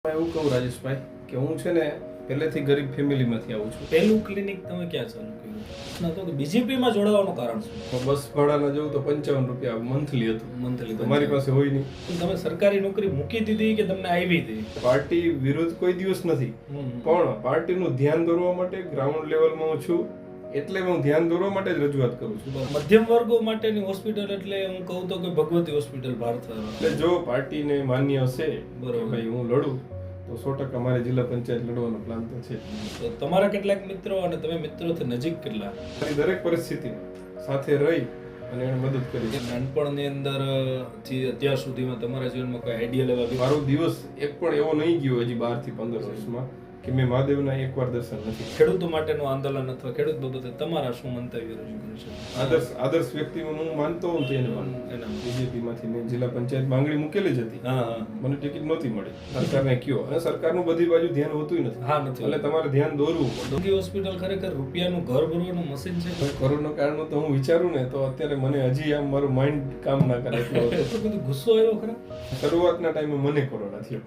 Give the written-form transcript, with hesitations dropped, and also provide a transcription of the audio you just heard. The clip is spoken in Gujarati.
એવું કહું રાજેશભાઈ કે હું છે ને પહેલેથી ગરીબ ફેમિલીમાંથી આવું છું. પહેલું ક્લિનિક તમે ક્યાં ચાલુ કર્યું? ના તો બીજેપીમાં જોડાવાનું કારણ શું? બસ ભાડાના જવું તો 55 રૂપિયા મંથલી હતું. મંથલી તમારી પાસે હોય નહીં. તમે સરકારી નોકરી મૂકી દીધી કે તમને આવી હતી? પાર્ટી વિરુદ્ધ કોઈ દિવસ નથી, પણ પાર્ટીનું ધ્યાન દોરવા માટે ગ્રાઉન્ડ લેવલમાં હું છું, એટલે હું ધ્યાન દોરવા માટે જ રજૂઆત કરું છું. મધ્યમ વર્ગો માટેની હોસ્પિટલ એટલે હું કહું તો કે ભગવતી હોસ્પિટલ ભારત એટલે જો પાર્ટીને માન્ય હશે બરોબર. ભાઈ હું લડું તો 100% મારે જિલ્લા પંચાયત લડવાનો પ્લાન તો છે. તો તમારા કેટલાક મિત્રો અને તમે મિત્રોથી નજીક કેટલા? મારી દરેક પરિસ્થિતિ સાથે રહી અને એને મદદ કરી. નાનપણની અંદર થી અત્યાર સુધીમાં તમારા જીવનમાં કોઈ આઈડિયા લેવા મારો દિવસ એક પણ એવો નહીં ગયો હજી 12 થી 15 વર્ષમાં કે મેં મહાદેવના એકવાર દર્શન નથી. ખેડૂતો માટેનું આંદોલન અથવા ખેડૂત બાબતે તમારા શું મંતવ્ય રજૂ કરી છે? આદર્શ વ્યક્તિમાં હું માનતો હોઉં તો એને માનું. બીજેપી માંથી મેં જિલ્લા પંચાયત માંગણી મૂકેલી જ હતી, મને ટિકિટ નહોતી મળી. સરકારને કયો અને સરકારનું બધી બાજુ ધ્યાન હોતું નથી. એટલે તમારે ધ્યાન દોરવું પડે. હોસ્પિટલ ખરેખર રૂપિયાનું ઘર ભરવાનું મશીન છે. કોરોના કાળનું તો હું વિચારું ને તો અત્યારે મને હજી આમ મારું માઇન્ડ કામ ના કરે એટલો હતો. ગુસ્સો આવ્યો ખરા? શરૂઆતના ટાઈમે મને કોરોના થયો.